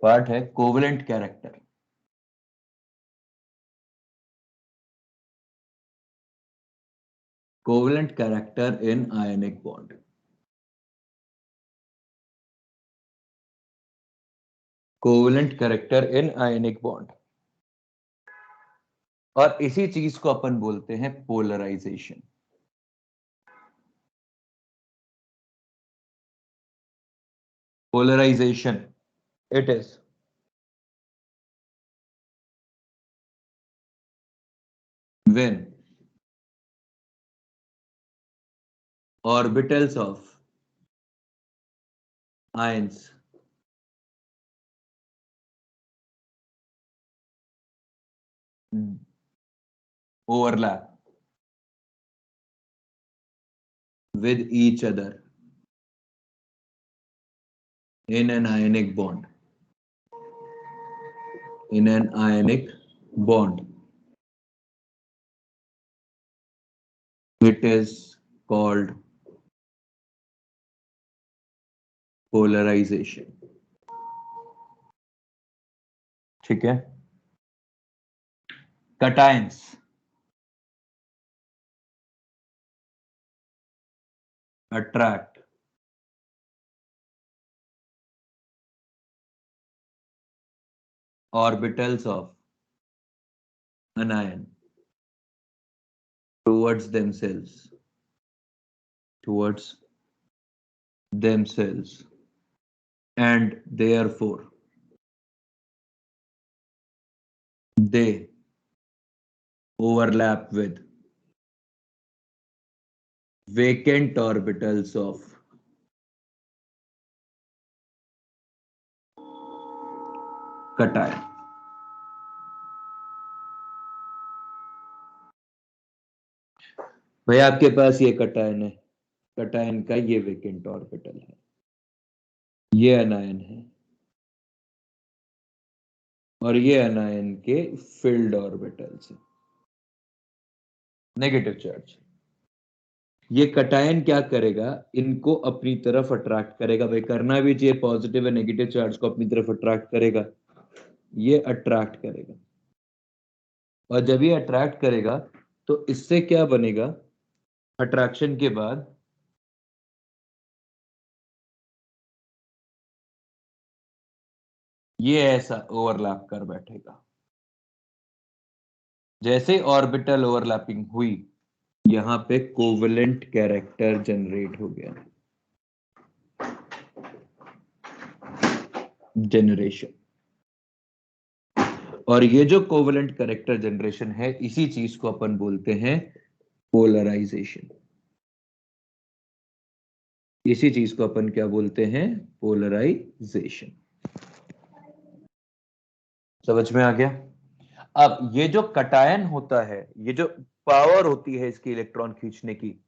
Part है covalent character. Covalent character in ionic bond. Covalent character in ionic bond. और इसी चीज को अपन बोलते हैं polarisation. Polarisation it is when orbitals of ions overlap with each other in an ionic bond. In an ionic bond, it is called polarization. ठीक है। cations attract orbitals of an ion towards themselves and therefore they overlap with vacant orbitals of cation। भाई आपके पास ये cation है, cation का ये vacant orbital है, ये अनायन है और ये अनायन के फिल्ड ऑर्बिटल्स है, नेगेटिव चार्ज। ये कटायन क्या करेगा, इनको अपनी तरफ अट्रैक्ट करेगा। भाई करना भी चाहिए, पॉजिटिव और नेगेटिव चार्ज को अपनी तरफ अट्रैक्ट करेगा, ये अट्रैक्ट करेगा। और जब ये अट्रैक्ट करेगा तो इससे क्या बनेगा, अट्रैक्शन के बाद ये ऐसा ओवरलैप कर बैठेगा। जैसे ऑर्बिटल ओवरलैपिंग हुई, यहां पे कोवेलेंट कैरेक्टर जनरेट हो गया, जनरेशन। और ये जो कोवेलेंट कैरेक्टर जनरेशन है, इसी चीज को अपन बोलते हैं पोलराइजेशन। इसी चीज को अपन क्या बोलते हैं, पोलराइजेशन। समझ में आ गया। अब ये जो कटायन होता है, ये जो पावर होती है इसकी इलेक्ट्रॉन खींचने की,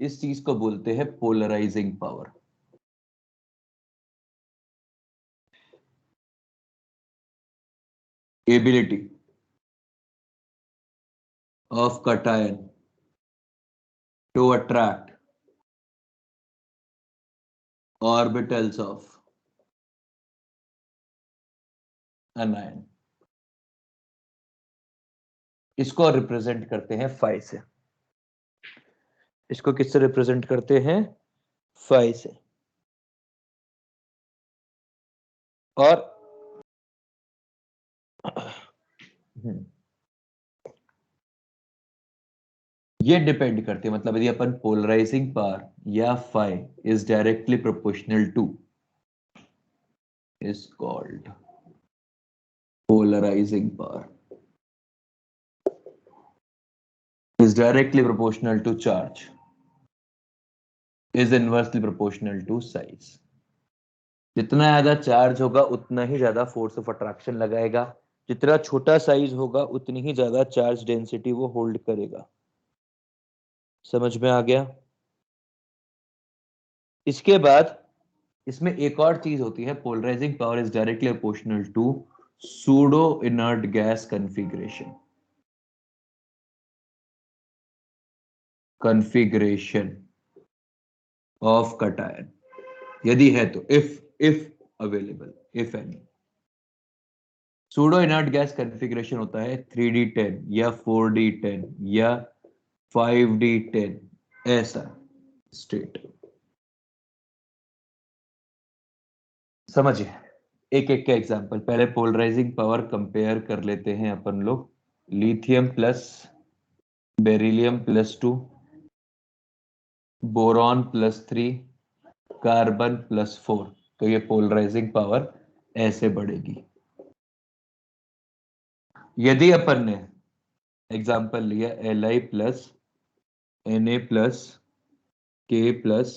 इस चीज को बोलते हैं polarising power. Ability of cation to attract orbitals of एन, इसको रिप्रेजेंट करते हैं फाई से। इसको किससे रिप्रेजेंट करते हैं, फाई से। और ये डिपेंड करते हैं, मतलब यदि अपन पोलराइजिंग पावर या phi is directly proportional to, is called polarising power is directly proportional to charge is inversely proportional to size। जितना ज्यादा चार्ज होगा उतना ही ज्यादा फोर्स ऑफ अट्रैक्शन लगाएगा, जितना छोटा साइज होगा उतनी ही ज्यादा चार्ज डेंसिटी वो होल्ड करेगा। समझ में आ गया। इसके बाद इसमें एक और चीज होती है, polarising power is directly proportional to pseudo inert gas configuration. Configuration of cation. यदि है तो, if available, if any. Pseudo inert gas configuration होता है 3D10 या 4D10 या 5D10, ऐसा स्टेट। समझिए एक एक का एग्जांपल। पहले पोलराइजिंग पावर कंपेयर कर लेते हैं अपन लोग। Lithium plus beryllium +2, boron +3, carbon +4। तो ये पोलराइजिंग पावर ऐसे बढ़ेगी। यदि अपन ने एग्जांपल लिया Li प्लस Na प्लस के plus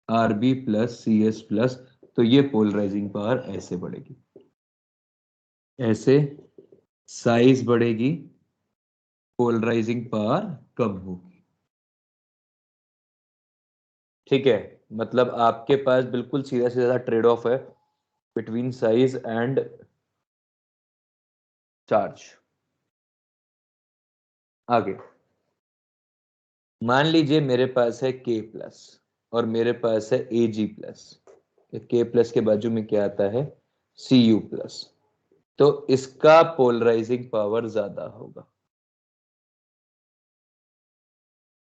Rb plus Cs plus, तो ये पोलराइजिंग पावर ऐसे बढ़ेगी, ऐसे साइज बढ़ेगी, पोलराइजिंग पावर कम होगी। ठीक है, मतलब आपके पास बिल्कुल सीधा सीधा ट्रेड ऑफ है बिटवीन साइज एंड चार्ज। आगे मान लीजिए मेरे पास है K प्लस और मेरे पास है Ag प्लस। K प्लस के बाजू में क्या आता है, Cu प्लस। तो इसका पोलराइजिंग पावर ज्यादा होगा।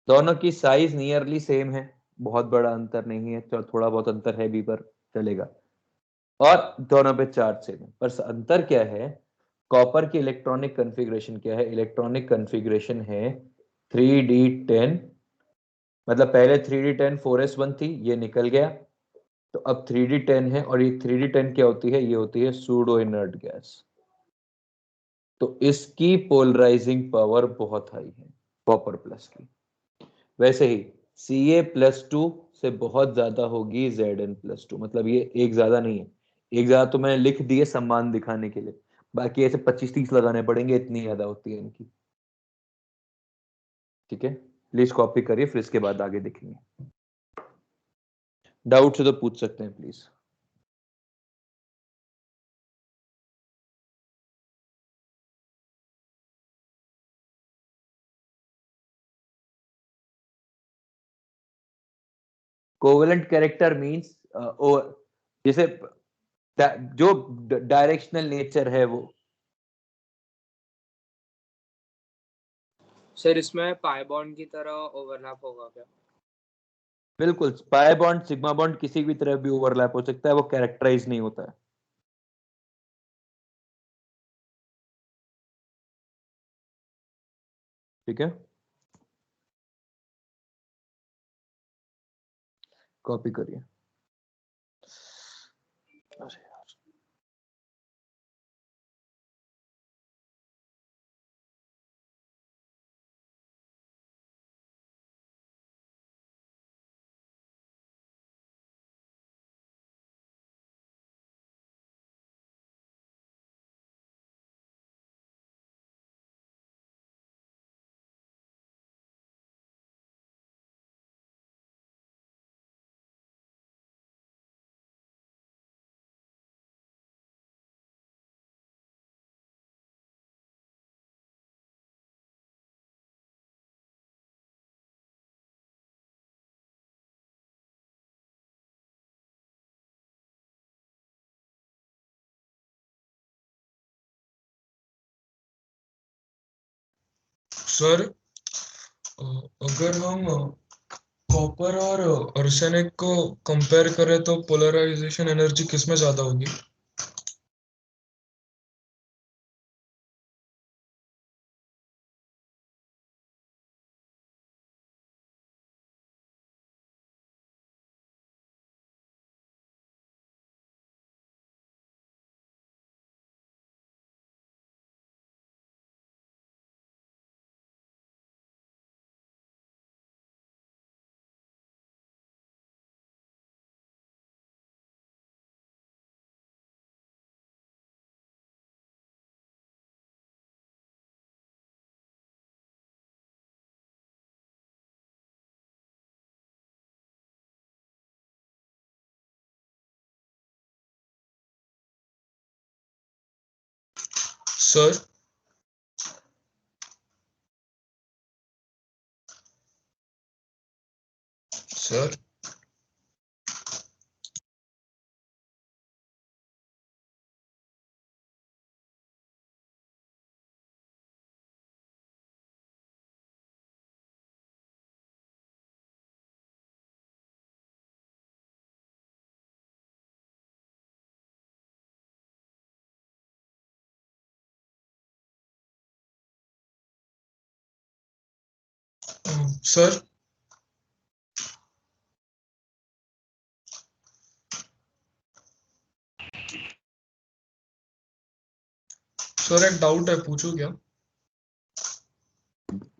दोनों की साइज नियरली सेम है, बहुत बड़ा अंतर नहीं है, तो थोड़ा बहुत अंतर है भी पर चलेगा। और दोनों पे चार्ज सेम है, पर अंतर क्या है, कॉपर की इलेक्ट्रॉनिक कॉन्फ़िगरेशन क्या है, इलेक्ट्रॉनिक कॉन्फ़िगरेशन है 3D10। मतलब पहले 3D10 4s1 थी, ये निकल गया, तो अब 3D10 है। और ये 3D10 क्या होती है, ये होती है सूडो इनर्ट गैस। तो इसकी पोलराइजिंग पावर बहुत हाई है कॉपर प्लस की। वैसे ही Ca+2 से बहुत ज्यादा होगी Zn+2। मतलब ये एक ज्यादा नहीं है, एक ज्यादा तो मैंने लिख दिए सम्मान दिखाने के लिए, बाकी ऐसे 25-30 लगाने पड़ेंगे, इतनी ज्यादा होती है इनकी। ठीक है, प्लीज कॉपी करिए, फिर इसके बाद आगे देखेंगे। डाउट से तो पूछ सकते हैं प्लीज। कोवेलेंट कैरेक्टर मींस जैसे जो डायरेक्शनल नेचर है वो। सर इसमें पाई बॉन्ड की तरह ओवरलैप होगा क्या? बिल्कुल, पाई बॉन्ड सिग्मा बॉन्ड किसी भी तरह भी ओवरलैप हो सकता है, वो कैरेक्टराइज नहीं होता है। ठीक है, कॉपी करिए। सर अगर हम कॉपर और आर्सेनिक को कंपेयर करें तो पोलराइजेशन एनर्जी किसमें ज्यादा होगी? सर सर सर सर एक डाउट है, पूछूं क्या?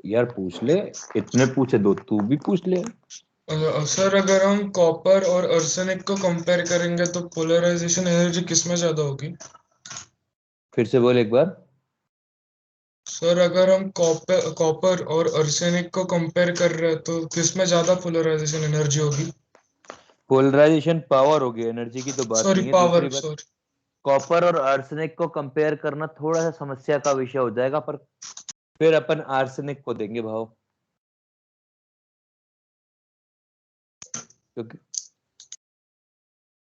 यार पूछ ले, इतने पूछे दो, तू भी पूछ ले। सर अगर हम कॉपर और आर्सेनिक को कंपेयर करेंगे तो पोलराइजेशन एनर्जी किसमें ज्यादा होगी? फिर से बोल एक बार। सर अगर हम कॉपर और आर्सेनिक को कंपेयर कर रहे हैं तो किसमें ज्यादा पोलराइजेशन एनर्जी होगी? पोलराइजेशन पावर होगी, एनर्जी की तो बात सॉरी, नहीं है। दूसरी पावर, बात, सॉरी। कॉपर और आर्सेनिक को कंपेयर करना थोड़ा सा समस्या का विषय हो जाएगा, पर फिर अपन आर्सेनिक को देंगे भाव, क्योंकि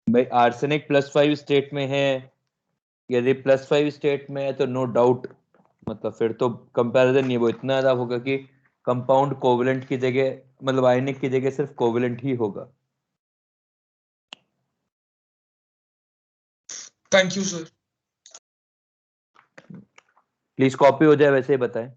भाई आर्सेनिक +5 स्टेट में है। यदि +5 स्टेट में है तो नो डाउट, मतलब फिर तो कंपैरिजन नहीं, वो इतना ज्यादा होगा कि कंपाउंड कोवलेंट की जगह, मतलब आयनिक की जगह सिर्फ कोवलेंट ही होगा। Thank you sir. Please copy हो जाए वैसे ही बताएं।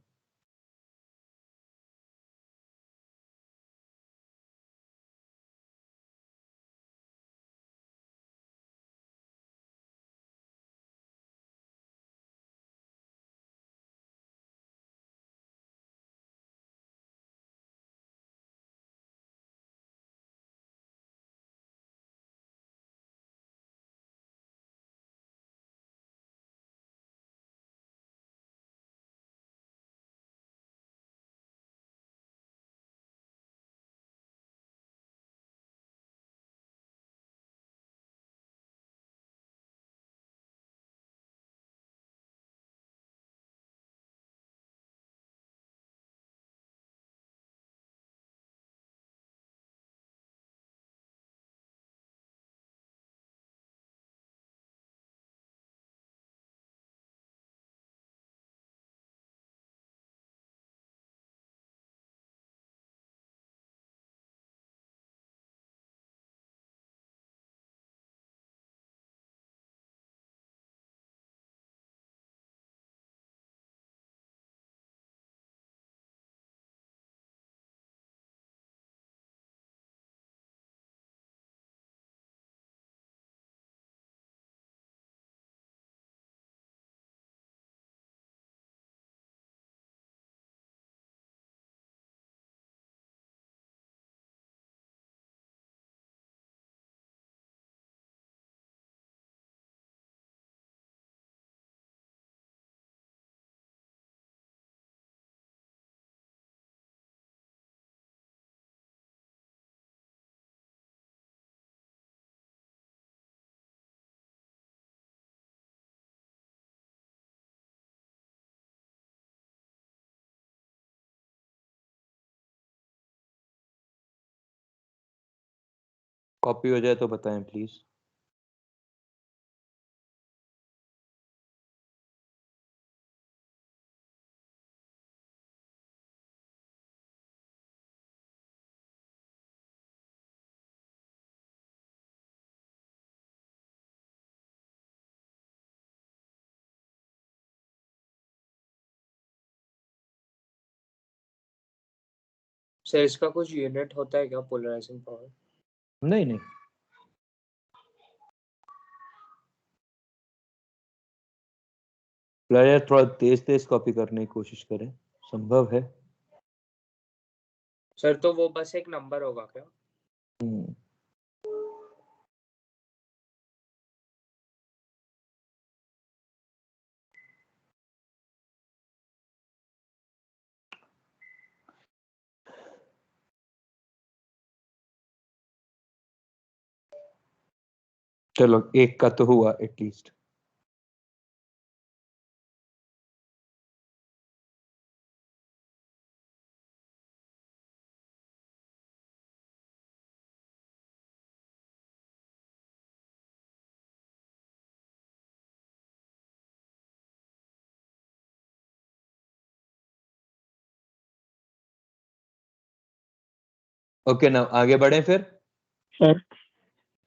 कॉपी हो जाए तो बताएं प्लीज। सर इसका कुछ यूनिट होता है क्या पोलराइजिंग पावर? नहीं नहीं, यार थोड़ा तेज तेज कॉपी करने की कोशिश करें, संभव है। सर तो वो बस एक नंबर होगा क्या? हम्म, चलो एक का तो हुआ एटलीस्ट। ओके ना, आगे बढ़े फिर। सर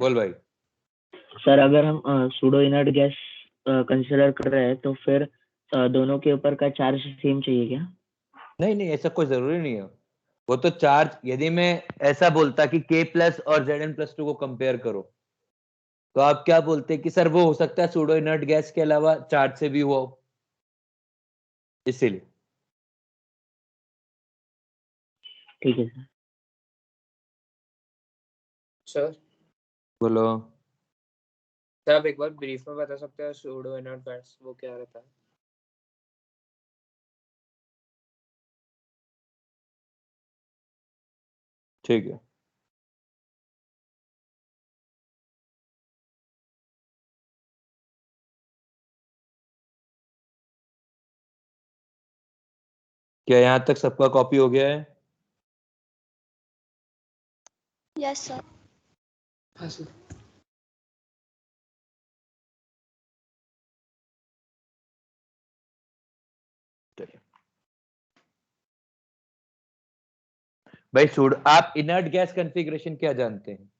बोल भाई। सर अगर हम सूडो इनर्ट गैस कंसिडर कर रहे हैं तो फिर दोनों के ऊपर का चार्ज सेम चाहिए क्या? नहीं नहीं, ऐसा कोई जरूरी नहीं है। वो तो चार्ज, यदि मैं ऐसा बोलता कि K प्लस और Zn+2 को कंपेयर करो, तो आप क्या बोलते कि सर वो हो सकता है सूडो इनर्ट गैस के अलावा चार्ज से भी हुआ हो, इसीलिए। ठीक है सर। सर बोलो। सर आप एक बार ब्रीफ में बता सकते हैं सूडो इनर्ट गैस वो क्या रहता है? ठीक है, क्या यहां तक सबका कॉपी हो गया है? Yes sir. हाँ सर। चलिए भाई, सूडो, आप इनर्ट गैस कॉन्फ़िगरेशन क्या जानते हैं?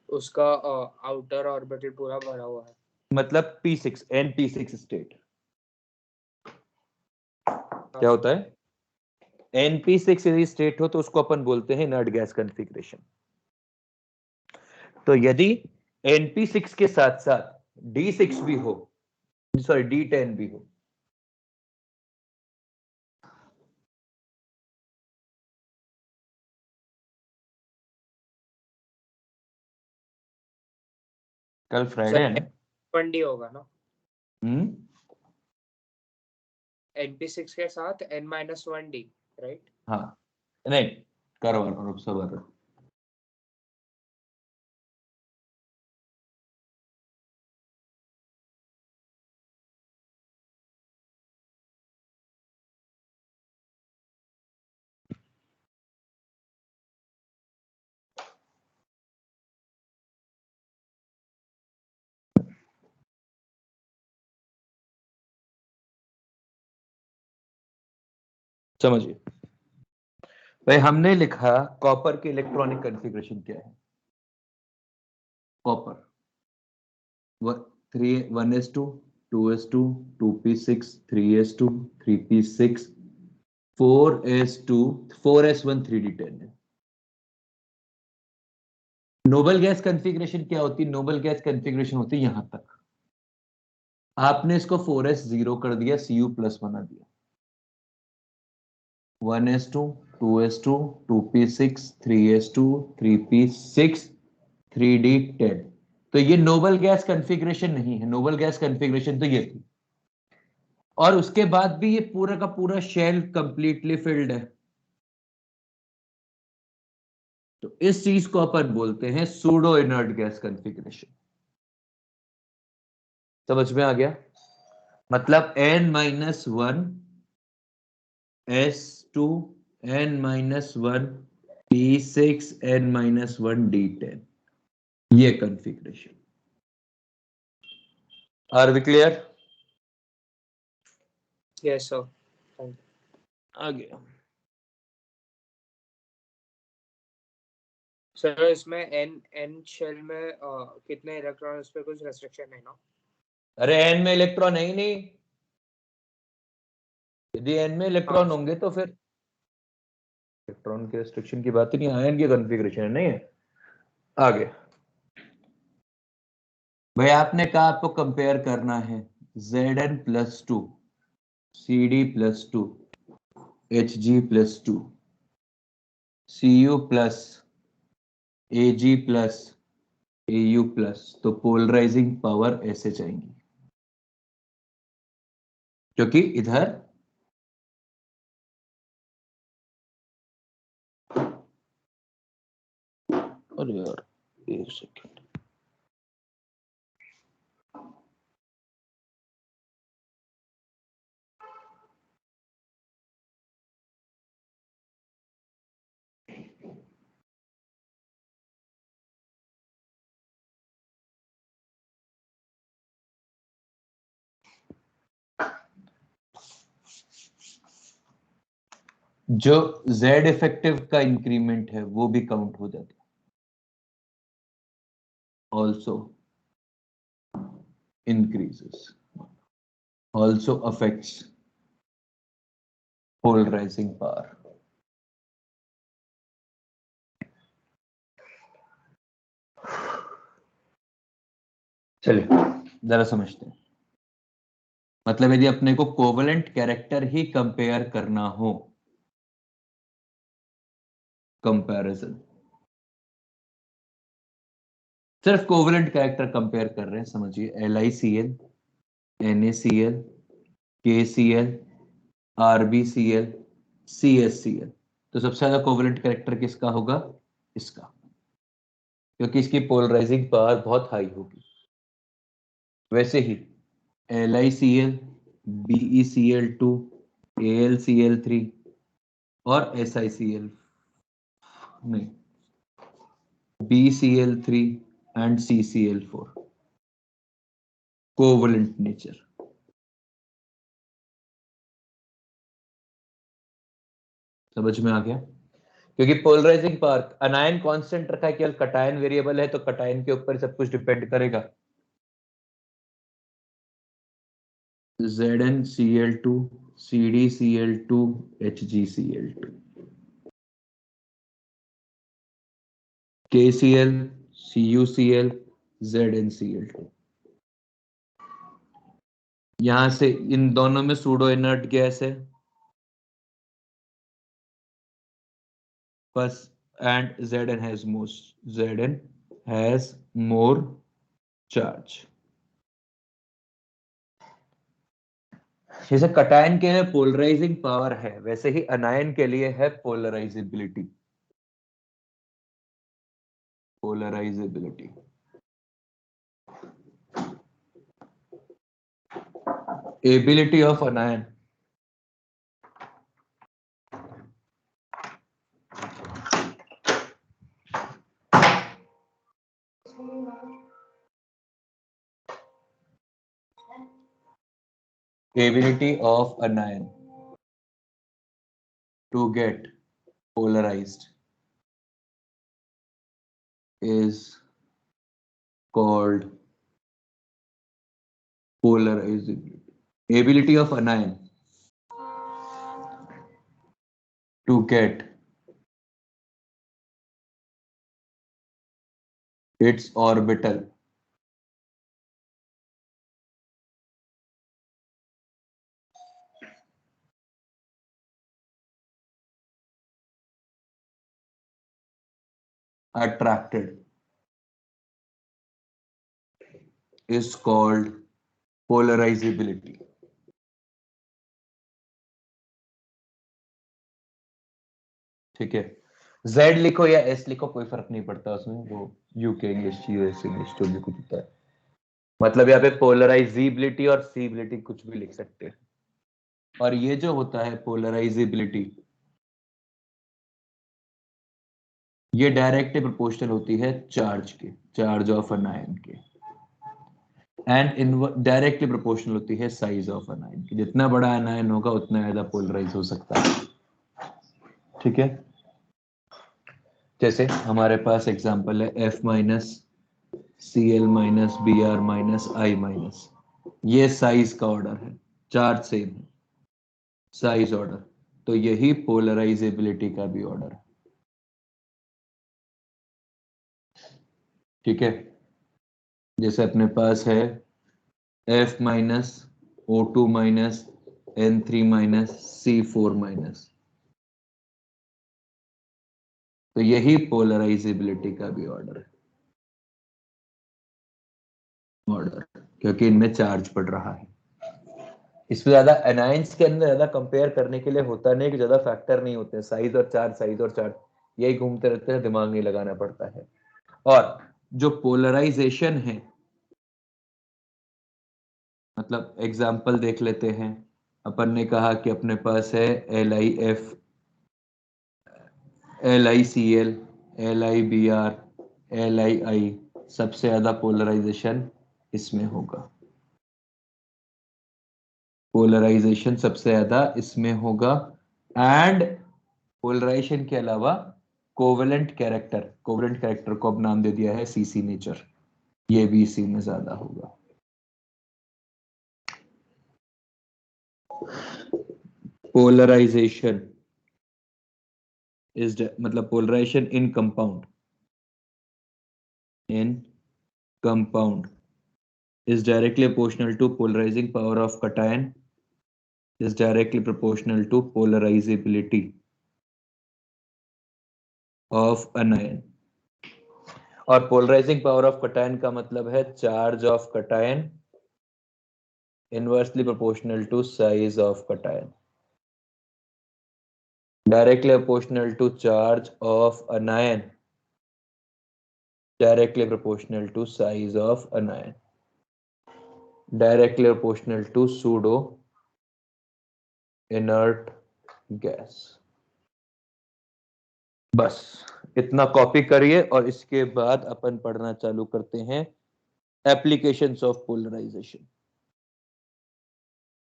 उसका आउटर ऑर्बिटल पूरा भरा हुआ है। मतलब P6 NP6 स्टेट। हाँ क्या सर। होता है? NP6 यदि स्टेट हो तो उसको अपन बोलते हैं इनर्ट गैस कॉन्फ़िगरेशन। तो यदि NP6 के साथ साथ D6 भी हो, सॉरी D10 भी हो, कल फ्राइडे है ना? N1D होगा ना? हम्म, NP6 के साथ N-1D, राइट? हाँ, नहीं, करो रुक सबर। समझिए भाई, हमने लिखा कॉपर की इलेक्ट्रॉनिक कॉन्फ़िगरेशन क्या है। Copper 1s2 2s2 2p6 3s2 3p6 4s2 4s1 3d10 है। नोबल गैस कॉन्फ़िगरेशन क्या होती है? नोबल गैस कॉन्फ़िगरेशन होती है यहां तक। आपने इसको 4s0 कर दिया, Cu प्लस बना दिया, 1s2 2s2 2p6 3s2 3p6 3d10। तो ये नोबल गैस कॉन्फ़िगरेशन नहीं है। नोबल गैस कॉन्फ़िगरेशन तो ये थी, और उसके बाद भी ये पूरा का पूरा शेल कंप्लीटली फिल्ड है। तो इस चीज को अपन बोलते हैं सूडो इनर्ट गैस कॉन्फ़िगरेशन। समझ में आ गया? मतलब N-1 S2 N-1 P6 N-1 D10, ये configuration. Are we clear? Yes sir. Thank you. आगे सर इसमें N शेल में कितने इलेक्ट्रॉन, उस पे कुछ रेस्ट्रिक्शन है ना? अरे N में इलेक्ट्रॉन है ही नहीं। यदि N में इलेक्ट्रॉन हाँ होंगे तो फिर इलेक्ट्रॉन के रेस्ट्रिक्शन की बात ही नहीं, आयन की कॉन्फ़िगरेशन है, नहीं है। आगे भाई, आपने कहा आपको कंपेयर करना है Zn+2 CD+2 Hg+2 Cu+ Ag+ Au+, तो पोलराइजिंग पावर ऐसे जाएंगी, क्योंकि इधर अरे यार एक सेकेंड, जो Z इफेक्टिव का इंक्रीमेंट है वो भी काउंट हो जाता है, also increases, also affects polarising power. चलिए जरा समझते हैं। मतलब यदि अपने को कोवेलेंट कैरेक्टर ही कंपेयर करना हो, कंपैरिजन, सिर्फ कोवेलेंट कैरेक्टर कंपेयर कर रहे हैं, समझिए LiCl, NaCl, KCl, RbCl, CsCl, तो सबसे ज्यादा कोवेलेंट कैरेक्टर किसका होगा? इसका, क्योंकि इसकी पोलराइजिंग पावर बहुत हाई होगी। वैसे ही LiCl, BeCl2, AlCl3 और SiCl नहीं, BCl3 and CCl4 covalent nature. समझ में आ गया? क्योंकि पोलराइजिंग पावर, अनायन कांस्टेंट रखा है, केवल कटायन वेरिएबल है, तो कटायन के ऊपर सब कुछ डिपेंड करेगा। ZnCl2, CdCl2, HgCl2, KCl, CuCl, ZnCl2। यहां से इन दोनों में सूडो इनर्ट गैस है बस, and Zn has more charge। जैसे कटायन के लिए पोलराइजिंग पावर है, वैसे ही अनायन के लिए है polarisability. Polarisability, ability of अनायन, ability of anion to get polarized is called polarizability। ability of anion to get its orbital attracted is called polarizability। ठीक है, Z लिखो या S लिखो, कोई फर्क नहीं पड़ता उसमें, वो यूके इंग्लिश, यूएस इंग्लिश, जो भी कुछ होता है। मतलब यहाँ पे पोलराइजेबिलिटी और सीबिलिटी कुछ भी लिख सकते हैं। और ये जो होता है पोलराइजेबिलिटी, ये डायरेक्टली प्रोपोर्शनल होती है चार्ज के, चार्ज ऑफ एन आयन के, एंड डायरेक्टली प्रोपोर्शनल होती है साइज ऑफ एन आयन की। जितना बड़ा एन आयन होगा उतना ज्यादा पोलराइज हो सकता है। ठीक है, जैसे हमारे पास एग्जांपल है F minus Cl minus Br minus I minus, ये साइज का ऑर्डर है, चार्ज सेम है, साइज ऑर्डर, तो यही पोलराइजेबिलिटी का भी ऑर्डर है। ठीक है, जैसे अपने पास है F minus O2 minus N3 minus C4 minus, तो यही पोलराइजेबिलिटी का भी ऑर्डर है, ऑर्डर, क्योंकि इनमें चार्ज पड़ रहा है। इसमें ज्यादा एनायंस के अंदर ज्यादा कंपेयर करने के लिए होता नहीं, कि ज्यादा फैक्टर नहीं होते हैं, साइज और चार्ज, साइज और चार्ज, यही घूमते रहते हैं, दिमाग नहीं लगाना पड़ता है। और जो पोलराइजेशन है, मतलब एग्जांपल देख लेते हैं। अपन ने कहा कि अपने पास है LiF, LiCl, LiBr, LiI, सबसे ज्यादा पोलराइजेशन इसमें होगा, पोलराइजेशन सबसे ज्यादा इसमें होगा। एंड पोलराइजेशन के अलावा कोवेलेंट कैरेक्टर, कोवेलेंट कैरेक्टर को अब नाम दे दिया है CC नेचर, ये भी इसी में ज्यादा होगा। पोलराइजेशन इज मतलब polarization in compound is directly proportional to polarizing power of cation is directly proportional to polarizability of anion. और पोलराइजिंग पावर ऑफ कटायन का मतलब है charge of cation inversely proportional to size of cation, directly proportional to charge of anion, directly proportional to size of anion, directly proportional to pseudo inert gas. बस इतना copy करिए और इसके बाद अपन पढ़ना चालू करते हैं एप्लीकेशंस ऑफ पोलराइजेशन,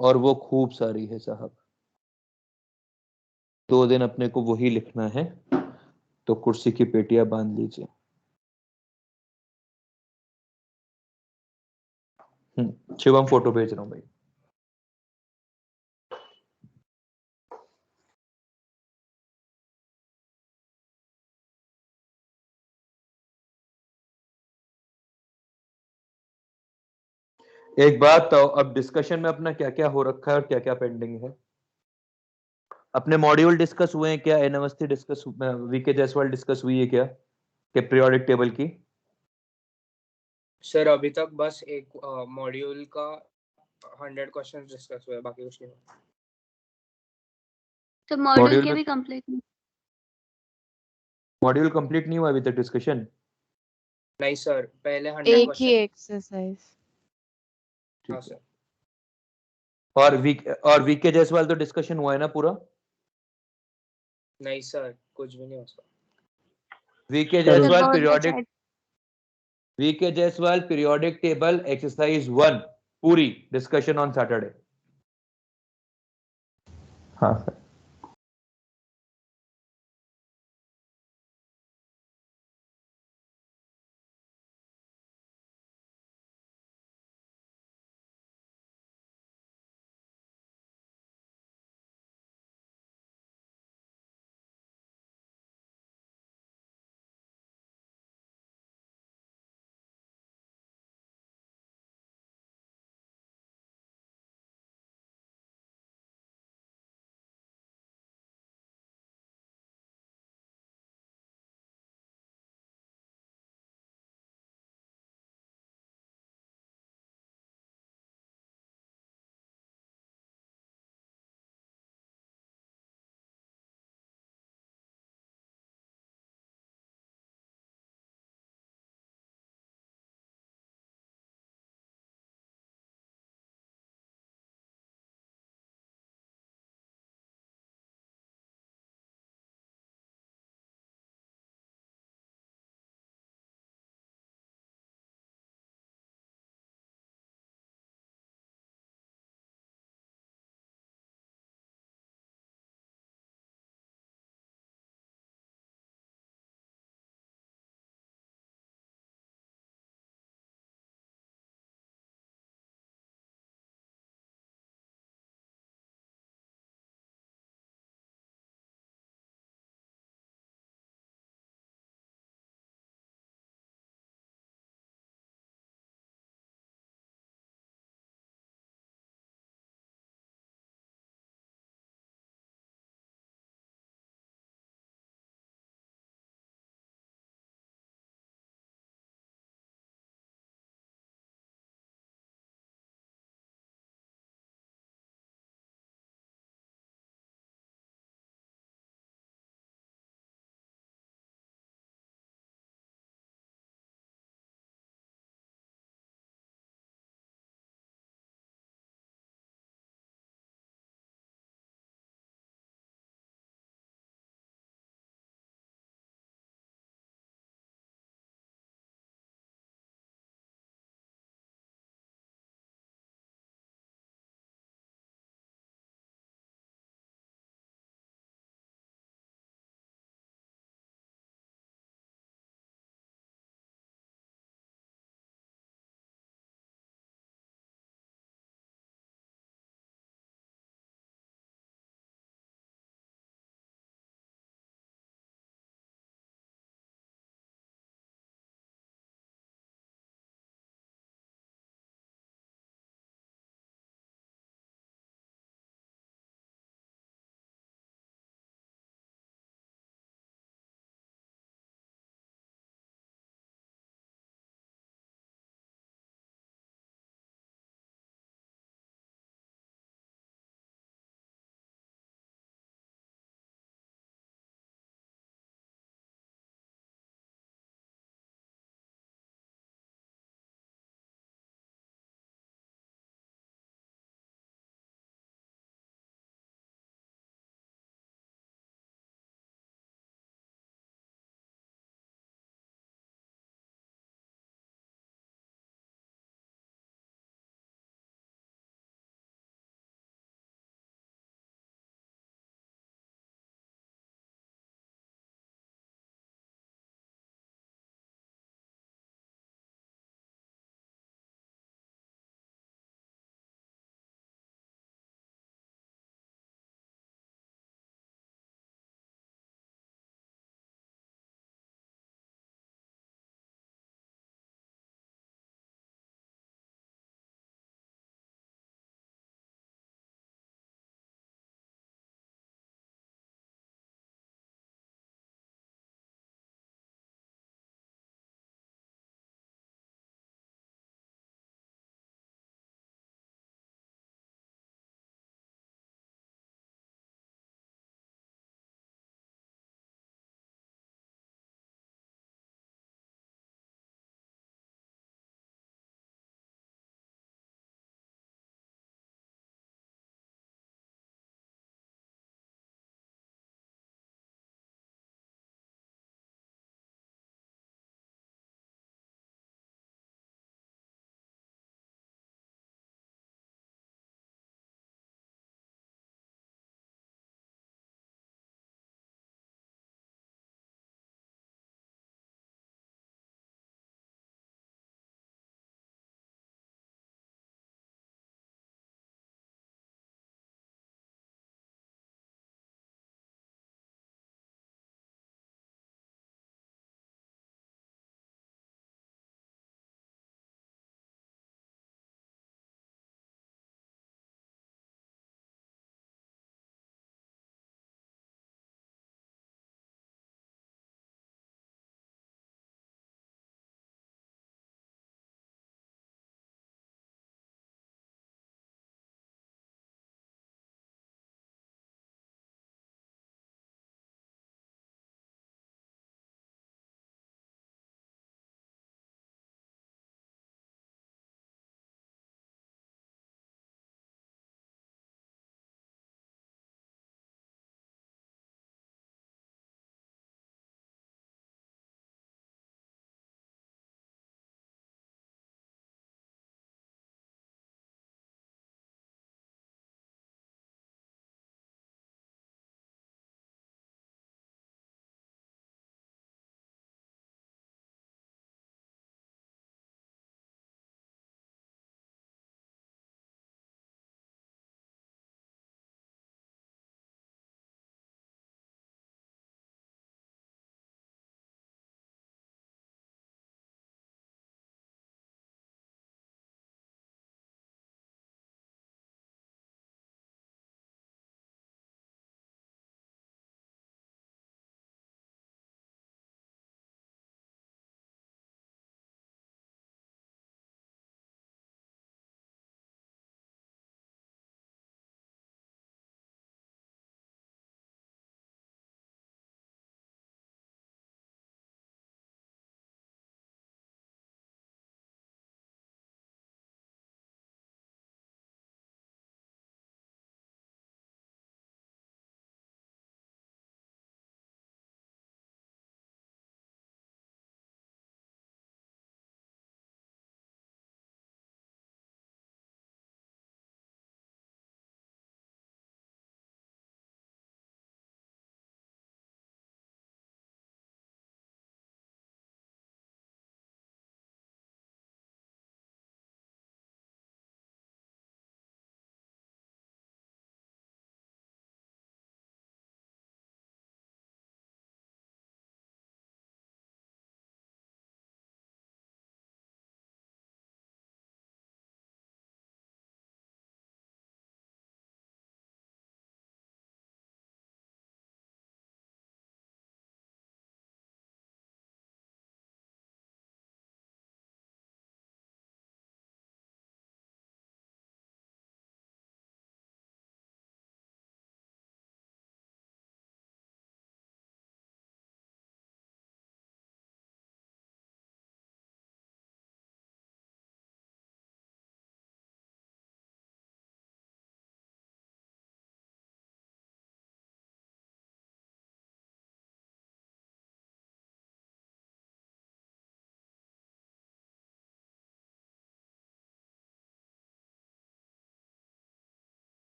और वो खूब सारी है साहब। 2 दिन अपने को वही लिखना है, तो कुर्सी की पेटियां बांध लीजिए। शिवम फोटो भेज रहा हूं भाई। एक बात तो अब डिस्कशन में अपना क्या क्या हो रखा है और क्या क्या पेंडिंग है। अपने मॉड्यूल डिस्कस हुए हैं क्या? एनएमएसटी डिस्कस, वीके जायसवाल डिस्कस हुई है क्या कि पीरियोडिक टेबल की? सर अभी तक बस एक मॉड्यूल का 100 क्वेश्चंस डिस्कस हुए, बाकी कुछ नहीं हुआ। तो मॉड्यूल मॉड्यूल के में भी कंप्लीट नहीं। मॉड्यूल कंप्लीट नहीं हुआ अभी तक डिस्कशन? नहीं सर, पहले 100 एक ही क्वेश्चन। एक्सरसाइज। हाँ ठीक है। सर। और वीके जायसवाल तो डिस्कशन हुआ है ना पूरा? नहीं सर, कुछ भी नहीं हो सकता। वीके सर, जायसवाल बहुत पीरियोडिक, बचा V K Jaiswal periodic table exercise 1 पूरी डिस्कशन ऑन सैटरडे। हाँ सर।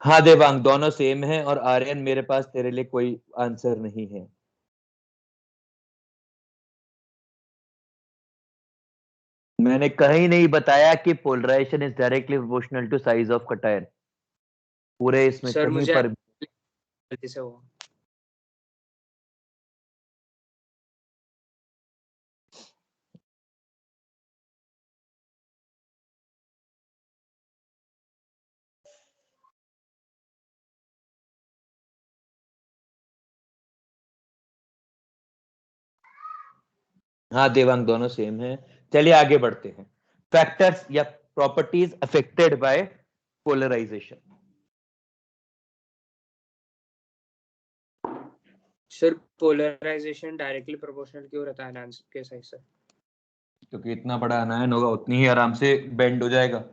हाँ देवांग, दोनों सेम है। और आर्यन, मेरे पास तेरे लिए कोई आंसर नहीं है। मैंने कहीं नहीं बताया कि polarization is directly proportional to size of cation. पूरे इसमें सर कहीं मुझे पर गलती से हुआ। हाँ देवांग, दोनों सेम है। चलिए आगे बढ़ते हैं। फैक्टर्स या properties affected by polarization. Sir polarization directly proportional क्यों रहता है एनायंस के साइज से? क्योंकि इतना बड़ा अनायन होगा उतनी ही आराम से बेंड हो जाएगा।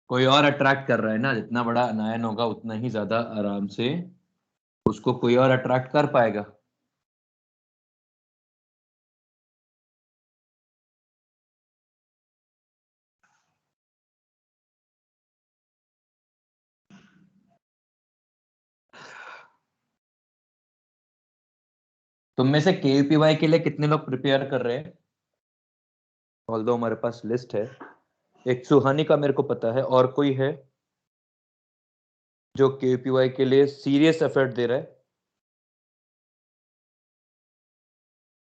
कोई और अट्रैक्ट कर रहा है ना, जितना बड़ा अनायन होगा उतना ही ज्यादा आराम से उसको कोई और अट्रैक्ट कर पाएगा। तुम में से केयूपीवाई के लिए कितने लोग प्रिपेयर कर रहे हैं? ऑल्दो हमारे पास लिस्ट है। एक सुहानी का मेरे को पता है, और कोई है जो केयूपीवाई के लिए सीरियस एफर्ट दे रहा है?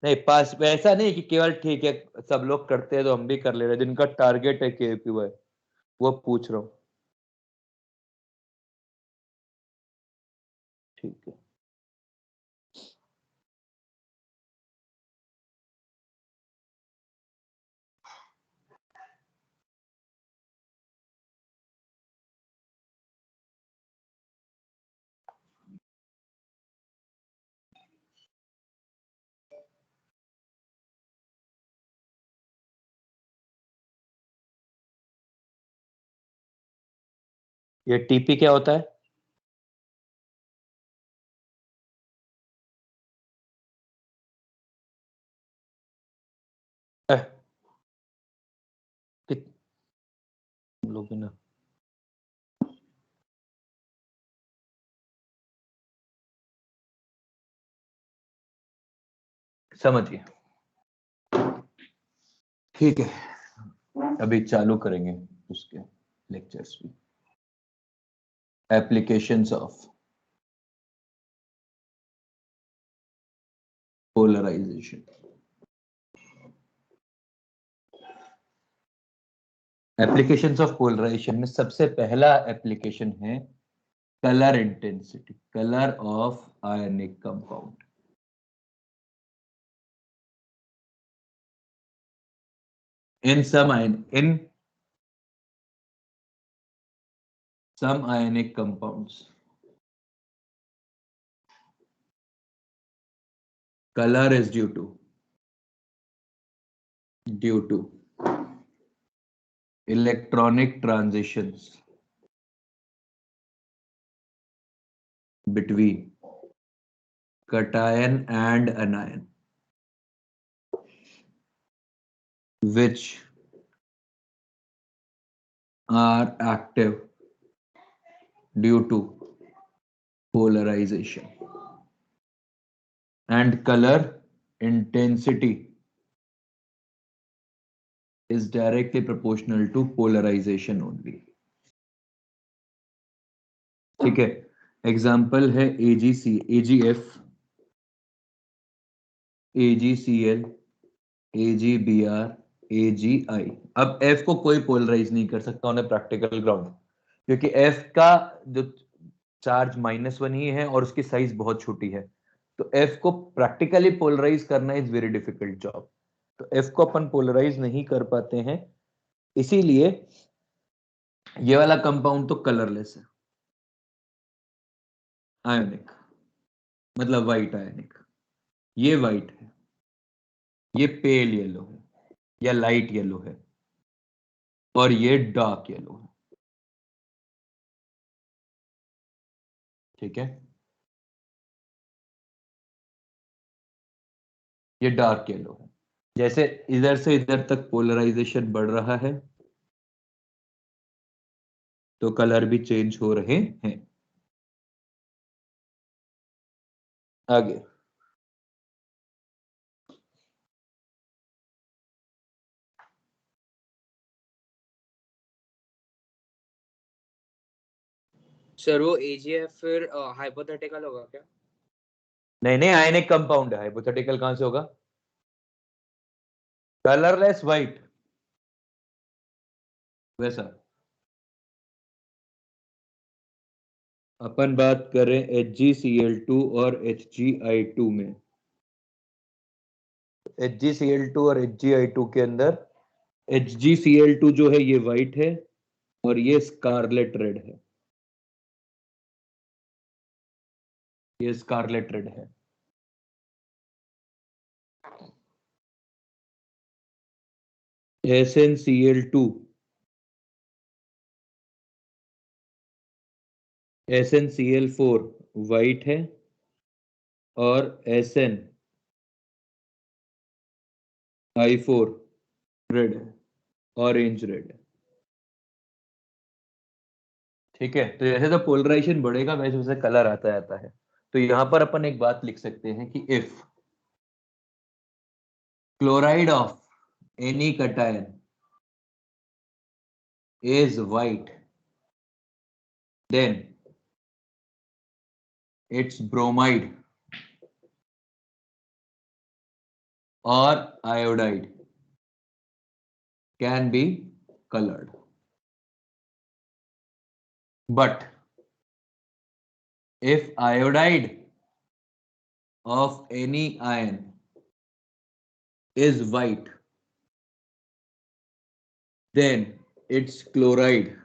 नहीं, पास ऐसा नहीं कि केवल ठीक है सब लोग करते हैं तो हम भी कर ले रहे हैं। जिनका टारगेट है केयूपीवाई, वो पूछ रहा हूँ। ठीक है। ये टीपी क्या होता है? एह, कित लोग ना समझिए। ठीक है, अभी चालू करेंगे उसके लेक्चर्स भी। Applications of polarization. Applications of polarization में सबसे पहला एप्लीकेशन है colour intensity, colour of ionic compound. in some ionic compounds, color is due to electronic transitions between cation and anion, which are active due to polarization, and color intensity is directly proportional to polarization only. ठीक है, example है AgC, AgF, AgCl, AgBr, AgI। अब F को कोई polarise नहीं कर सकता on practical ground, क्योंकि F का जो चार्ज -1 ही है और उसकी साइज बहुत छोटी है। तो F को प्रैक्टिकली पोलराइज करना इज वेरी डिफिकल्ट जॉब। तो F को अपन पोलराइज नहीं कर पाते हैं, इसीलिए ये वाला कंपाउंड तो कलरलेस है। आयोनिक मतलब व्हाइट आयोनिक। ये व्हाइट है, ये पेल येलो है या लाइट येलो है, और ये डार्क येलो है। ठीक है, ये डार्क येलो है। जैसे इधर से इधर तक पोलराइजेशन बढ़ रहा है, तो कलर भी चेंज हो रहे हैं। आगे सर वो AgF फिर हाइपोथेटिकल होगा क्या? नहीं नहीं, आयनिक कंपाउंड है, हाइपोथेटिकल कहां से होगा? कलरलेस व्हाइट वैसा। अपन बात करें HgCl2 और HgI2 में। HgCl2 और HgI2 के अंदर HgCl2 जो है ये व्हाइट है और ये स्कारलेट रेड है, ये स्कारलेट रेड है। SnCl2 SnCl4 व्हाइट है और SnI4 रेड है, ऑरेंज रेड है। ठीक है, तो जैसे तो पोलराइजेशन बढ़ेगा वैसे वैसे कलर आता जाता है। तो यहां पर अपन एक बात लिख सकते हैं कि if chloride of any cation is white, then its bromide or iodide can be colored. But if iodide of any ion is white, then its chloride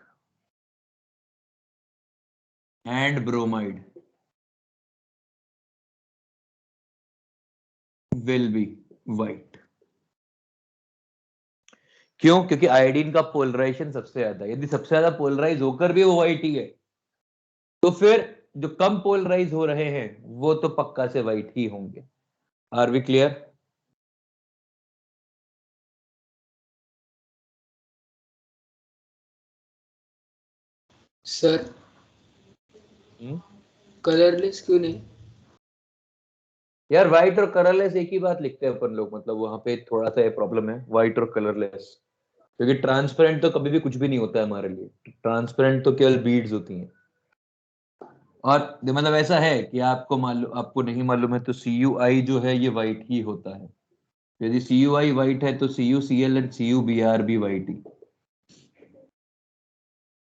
and bromide will be white. क्यों? क्योंकि iodine का polarisation सबसे ज्यादा है। यदि सबसे ज्यादा polarise होकर भी वो व्हाइट ही है, तो फिर जो कम पोलराइज हो रहे हैं वो तो पक्का से व्हाइट ही होंगे। Are we clear? Sir colourless क्यों नहीं? यार व्हाइट और कलरलेस एक ही बात लिखते हैं अपन लोग, मतलब वहां पे थोड़ा सा प्रॉब्लम है व्हाइट और कलरलेस। क्योंकि ट्रांसपेरेंट तो कभी भी कुछ भी नहीं होता है हमारे लिए, ट्रांसपेरेंट तो केवल बीड्स होती हैं। और मतलब ऐसा है कि आपको मालूम, आपको नहीं मालूम है तो CuI जो है ये व्हाइट ही होता है। यदि CuI व्हाइट है तो CuCl एंड CuBr भी व्हाइट ही,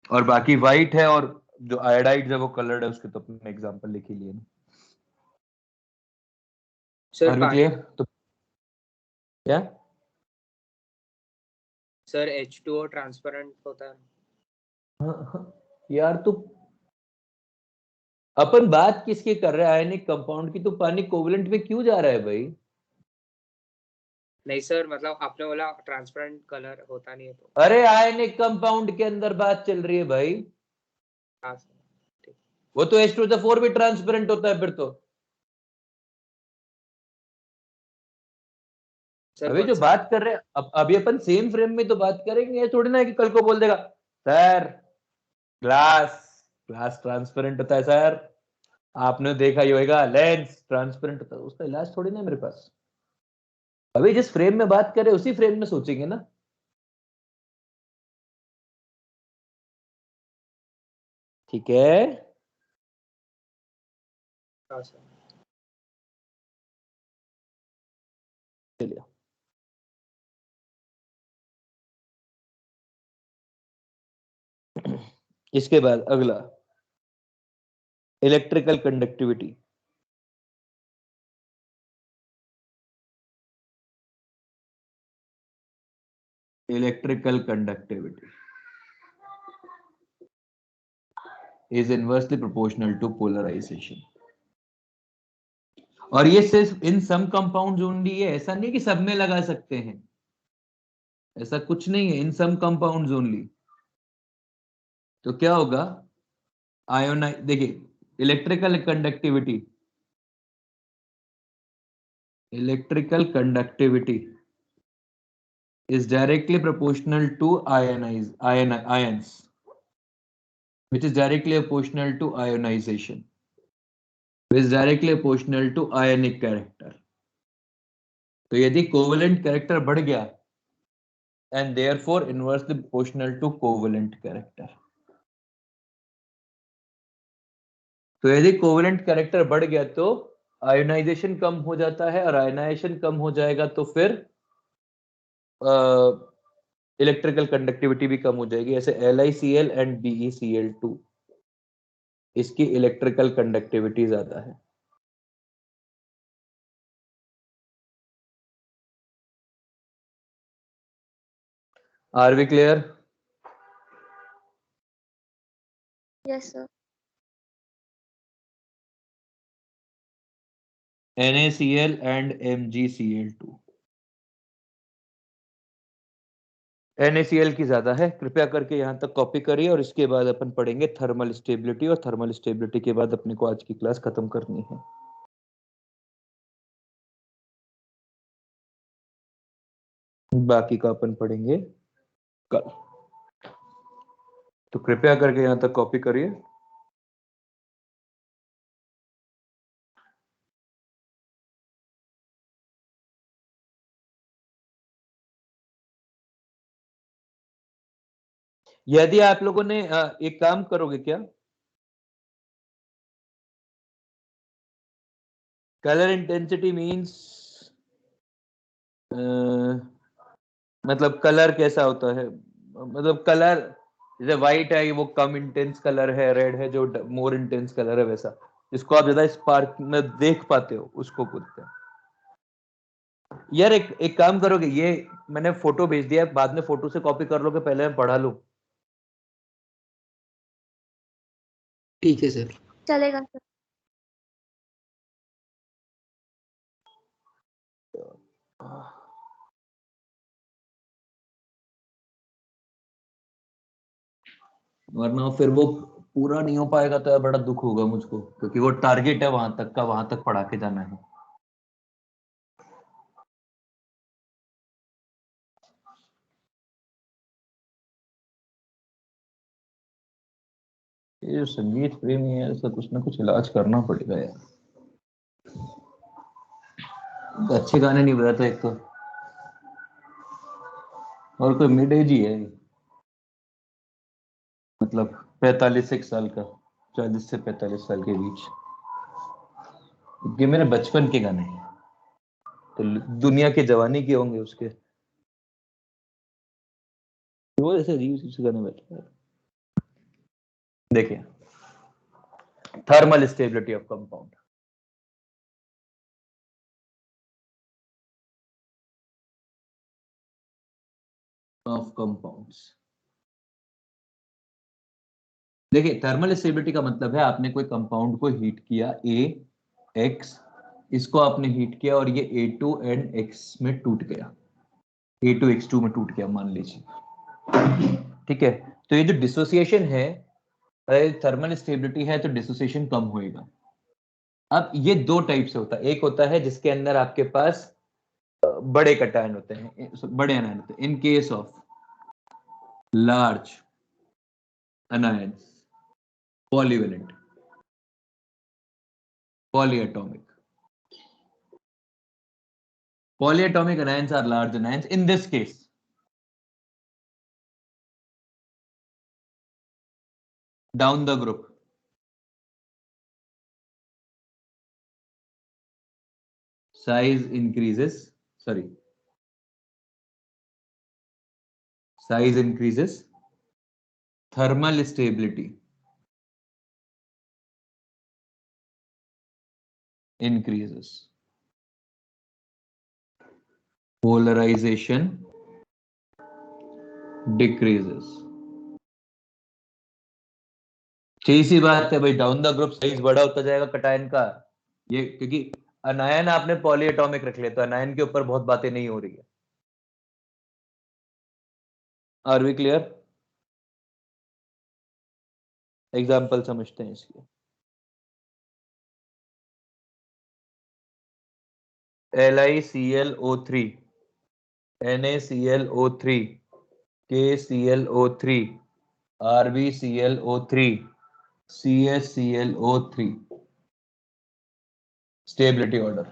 और बाकी व्हाइट है। और जो आयोडाइड है वो कलर्ड है, उसके तो अपने एग्जांपल लिख ही लिए ना। Sir are we clear? तो क्या सर H2O ट्रांसपेरेंट होता है। यार, तो अपन बात किसकी कर रहे हैं? आयनिक कंपाउंड की। तो पानी कोवलेंट में क्यों जा रहा है भाई? नहीं सर, मतलब आपने बोला ट्रांसपेरेंट कलर होता नहीं है तो। अरे आयनिक कंपाउंड के अंदर बात चल रही है भाई। हाँ सर, ठीक। वो तो H2SO4 भी ट्रांसपेरेंट होता है फिर तो। सर अभी कौन जो सा? बात कर रहे हैं अभी अपन सेम फ्रेम में तो बात करेंगे। ये थोड़ी ना है कि कल को बोल देगा सर ग्लास ग्लास ट्रांसपेरेंट होता है सर, आपने देखा ही होगा लेंस ट्रांसपेरेंट होता है। उसका इलाज थोड़ी ना है मेरे पास। अभी जिस फ्रेम में बात करें उसी फ्रेम में सोचेंगे ना। ठीक है, हाँ सर। चलिए इसके बाद अगला electrical conductivity. Electrical conductivity is inversely proportional to polarization। और ये सिर्फ इन सम कंपाउंड्स ओनली है, ऐसा नहीं कि सब में लगा सकते हैं, ऐसा कुछ नहीं है। इन सम कंपाउंड्स ओनली। तो क्या होगा? आयोनाइज, देखिए electrical conductivity is directly proportional to ions। which is directly proportional to ionization, which is directly proportional to ionic character. तो यदि कोवेलेंट कैरेक्टर बढ़ गया and therefore inversely proportional to covalent character. तो यदि कोवेलेंट कैरेक्टर बढ़ गया तो ionisation कम हो जाता है, और आयोनाइजेशन कम हो जाएगा तो फिर इलेक्ट्रिकल कंडक्टिविटी भी कम हो जाएगी. ऐसे LiCl एंड BeCl2, इसकी इलेक्ट्रिकल कंडक्टिविटी ज्यादा है. Are we clear? Yes, sir. NaCl and MgCl2. NaCl की ज्यादा है. कृपया करके यहां तक कॉपी करिए और इसके बाद अपन पढ़ेंगे थर्मल स्टेबिलिटी, और थर्मल स्टेबिलिटी के बाद अपने को आज की क्लास खत्म करनी है. बाकी का अपन पढ़ेंगे कल. तो कृपया करके यहां तक कॉपी करिए. यदि आप लोगों ने एक काम करोगे क्या, कलर इंटेंसिटी मींस मतलब कलर कैसा होता है, मतलब कलर जैसे व्हाइट है वो कम इंटेंस कलर है, रेड है जो मोर इंटेंस कलर है, वैसा जिसको आप ज्यादा स्पार्क में देख पाते हो उसको बोलते हैं. यार एक काम करोगे, ये मैंने फोटो भेज दिया, बाद में फोटो से कॉपी कर लोगे, पहले मैं पढ़ा लूं. ठीक है सर. चलेगा सर. वरना फिर वो पूरा नहीं हो पाएगा तो यार बड़ा दुख होगा मुझको, क्योंकि वो टारगेट है वहां तक का, वहां तक पढ़ा के जाना है. ये जो संगीत प्रेमी है इसका कुछ ना कुछ इलाज करना पड़ेगा यार. अच्छे गाने नहीं बजाता एक तो, और कोई मिड एज ही है, मतलब 45 साल का, 40 से 45 साल के बीच. ये मेरे बचपन के गाने हैं, तो दुनिया की जवानी के होंगे उसके, वो ऐसे अजीब से गाने बैठे हैं. देखिए, thermal stability of compound. Of compounds. देखिए, थर्मल स्टेबिलिटी का मतलब है आपने कोई कंपाउंड को हीट किया AX, इसको आपने हीट किया और ये A2NX में टूट गया, A2X2 में टूट गया मान लीजिए. ठीक है, तो ये जो डिसोसिएशन है, थर्मल स्टेबिलिटी है तो डिसोसिएशन कम होएगा. अब ये दो टाइप से होता है. एक होता है जिसके अंदर आपके पास बड़े कटायन होते हैं, बड़े अनायन होते हैं. इन case of large anions, polyvalent, polyatomic. Polyatomic anions are large anions. In this case, down the group, size increases. Sorry, size increases. Thermal stability increases. Polarization decreases. सही सी बात है भाई, डाउन द ग्रुप साइज बड़ा होता जाएगा cation का. ये क्योंकि अनायन आपने पॉलीएटॉमिक रख लिया, तो अनायन के ऊपर बहुत बातें नहीं हो रही है. Are we clear? एग्जाम्पल समझते हैं इसके. LiClO3, NaClO3, KClO3, RbClO3 CsClO3 stability order.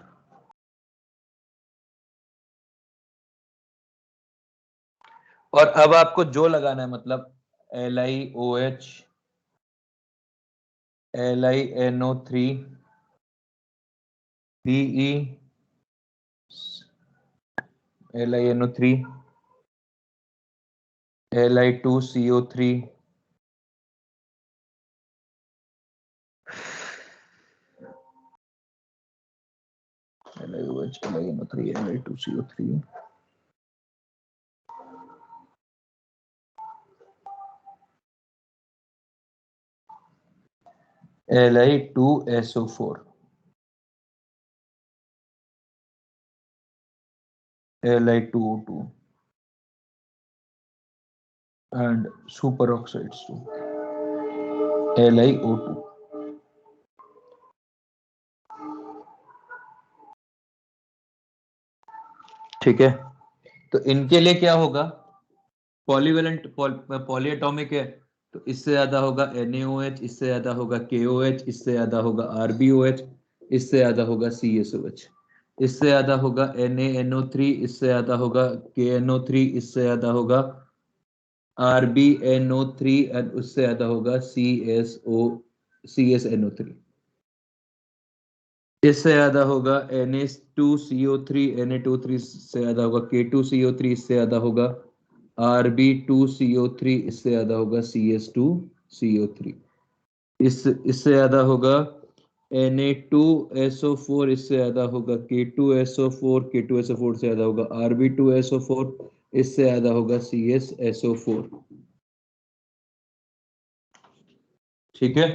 और अब आपको जो लगाना है, मतलब LiOH LiNO3 Be LiNO3 Li2CO3 LiOH LiNO3 Li2CO3 Li2SO4 Li2O2 and superoxides too, LiO2। ठीक है, तो इनके लिए क्या होगा, पॉलीवेलेंट पॉलीएटॉमिक है, तो इससे ज्यादा होगा NaOH, इससे ज्यादा होगा KOH, इससे ज्यादा होगा RbOH, इससे ज्यादा होगा CSOH, इससे ज्यादा होगा NaNO3, इससे ज्यादा होगा KNO3, इससे ज्यादा होगा RbNO3 और उससे ज्यादा होगा CSNO3, इससे ज्यादा होगा Na2CO3, Na2 से ज्यादा होगा K2CO3, इससे ज्यादा होगा Rb2CO3, इससे ज्यादा होगा CS2CO3, इससे ज्यादा होगा Na2SO4, इससे ज्यादा होगा K2SO4, K2SO4 से ज्यादा होगा Rb2SO4, इससे ज्यादा होगा CSSO4। ठीक है,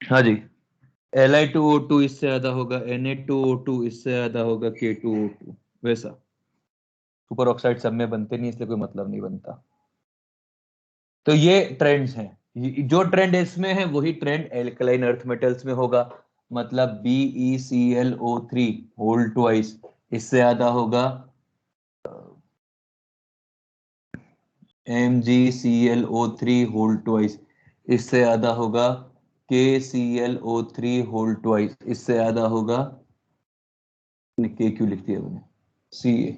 हाँ जी। Li2O2 इससे ज्यादा होगा Na2O2, इससे ज्यादा होगा K2O2, वैसा। सुपर ऑक्साइड सब में बनते नहीं, इसलिए कोई मतलब नहीं बनता। तो ये ट्रेंड्स हैं, जो ट्रेंड इसमें है वही ट्रेंड एल्कलाइन अर्थ मेटल्स में होगा, मतलब BeClO3 होल ट्वाइस, इससे ज्यादा होगा MgClO3 होल ट्वाइस, इससे ज्यादा होगा KClO3 होल ट्वाइस, इससे ज्यादा होगा, के क्यों लिख दिया मैंने, Ca।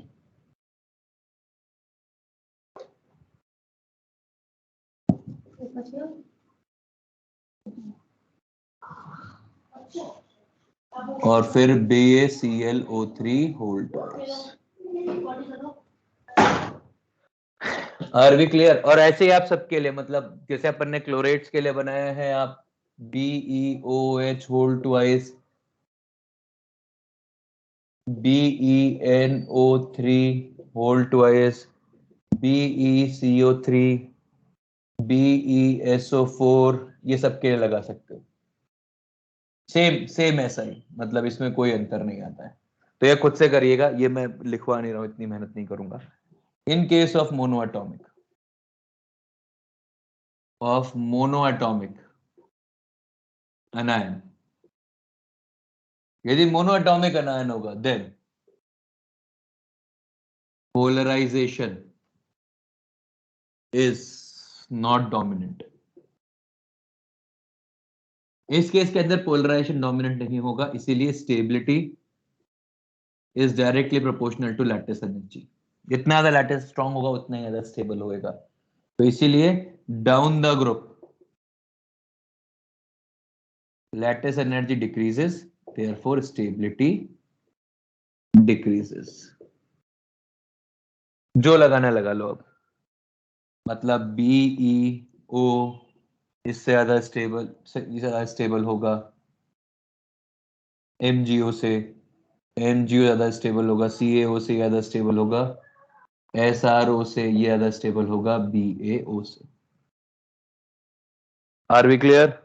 और फिर BaClO3 whole twice. Are we clear? और ऐसे ही आप सबके लिए, मतलब जैसे अपन ने क्लोरेट्स के लिए बनाया है, आप BeOH whole twice, BeNO3 whole twice, BeCO3, BeSO4, ये सबके लिए लगा सकते हो। सेम सेम ऐसा ही, मतलब इसमें कोई अंतर नहीं आता है। तो ये खुद से करिएगा, ये मैं लिखवा नहीं रहा हूं, इतनी मेहनत नहीं करूंगा। In case of monoatomic anion, यदि मोनोएटॉमिक अनायन होगा, then polarization is not dominant. इस केस के अंदर पोलराइजेशन डोमिनेंट नहीं होगा, इसीलिए stability is directly proportional to lattice energy. जितना ज्यादा लैटिस स्ट्रांग होगा उतना ही ज्यादा स्टेबल होएगा। तो इसीलिए down the group lattice energy decreases, therefore stability decreases. जो लगाना लगा लो अब, मतलब BeO इससे ज्यादा स्टेबल होगा MgO से, MgO ज्यादा स्टेबल होगा CaO से, ज्यादा स्टेबल होगा SRO से, ये ज्यादा स्टेबल होगा BaO से। Are we clear?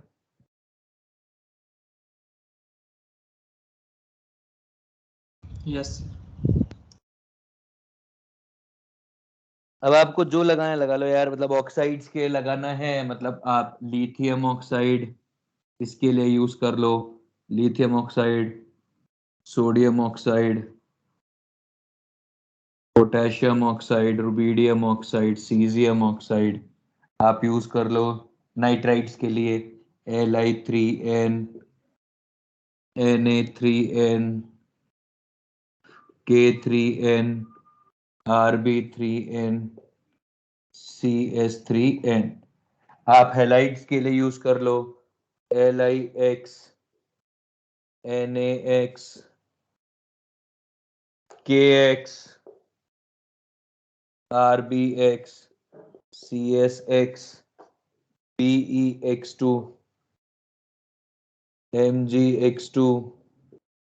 यस। अब आपको जो लगाना है लगा लो यार, मतलब ऑक्साइड्स के लगाना है, मतलब आप लिथियम ऑक्साइड इसके लिए यूज कर लो, lithium oxide, sodium oxide, potassium oxide, rubidium oxide, caesium oxide आप यूज कर लो। नाइट्राइट्स के लिए Li3n, Na3n, K3n, Rb3n, CS3n। आप हेलाइड्स के लिए यूज कर लो LiX, NaX, KX, RbX, CSX, PeX2, MgX2,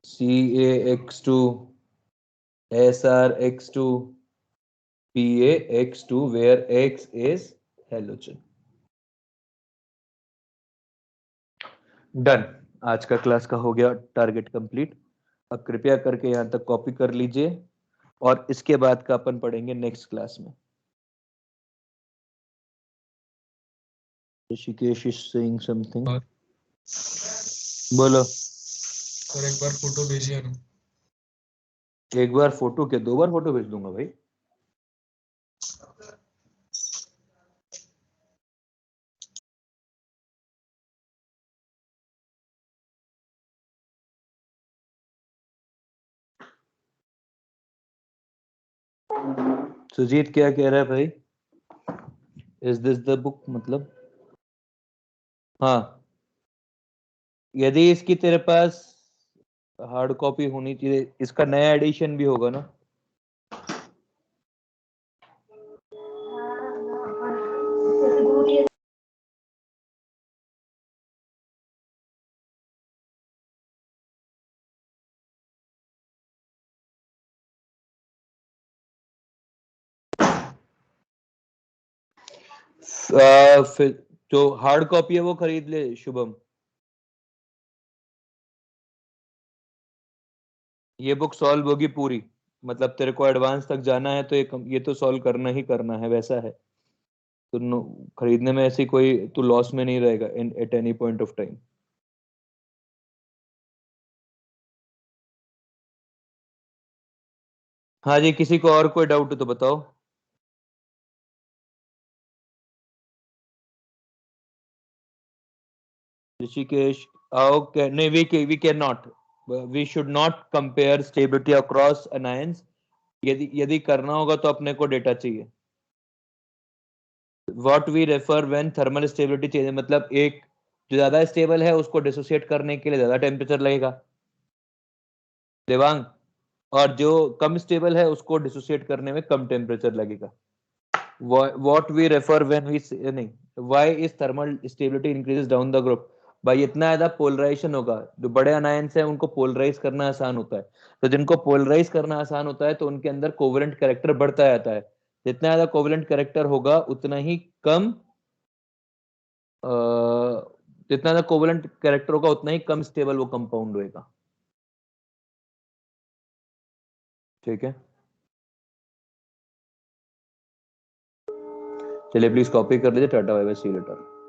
CaX2, SrX2, PaX2, where X is halogen। Done, आज का क्लास का हो गया टारगेट कंप्लीट। अब कृपया करके यहाँ तक कॉपी कर लीजिए और इसके बाद का अपन पढ़ेंगे नेक्स्ट क्लास में। ऋषिकेश इज सेइंग समथिंग, बोलो। सर एक बार फोटो भेजिए ना। एक बार फोटो के 2 बार फोटो भेज दूंगा भाई। सुजीत क्या कह रहा है भाई? Is this the book? मतलब हाँ, यदि इसकी तेरे पास हार्ड कॉपी होनी चाहिए, इसका नया एडिशन भी होगा ना? फिर जो हार्ड कॉपी है वो खरीद ले शुभम। ये बुक सॉल्व होगी पूरी, मतलब तेरे को एडवांस तक जाना है तो ये तो सॉल्व करना ही करना है, वैसा है। तो खरीदने में ऐसी कोई तू लॉस में नहीं रहेगा at any point of time. हाँ जी, किसी को और कोई डाउट हो तो बताओ। ऋषिकेश आओ। नहीं, we can not, we should not compare stability across anions. यदि करना होगा तो अपने को डेटा चाहिए। What we refer when thermal stability change, मतलब एक जो ज्यादा स्टेबल है उसको डिसोसिएट करने के लिए ज्यादा टेम्परेचर लगेगा देवांग, और जो कम स्टेबल है उसको डिसोसिएट करने में कम टेम्परेचर लगेगा। What we refer when we नहीं, why is thermal stability increases down the group. भाई इतना ज्यादा पोलराइजेशन होगा, जो बड़े अनायंस हैं उनको पोलराइज करना आसान होता है, तो जिनको पोलराइज करना आसान होता है तो उनके अंदर कोवेलेंट कैरेक्टर बढ़ता जाता है। जितना ज्यादा कोवेलेंट कैरेक्टर होगा उतना ही कम जितना ज्यादा कोवेलेंट कैरेक्टर होगा उतना ही कम स्टेबल वो कंपाउंड होएगा। ठीक है, चलिए प्लीज कॉपी कर लीजिए। टाटा bye bye, see you letter.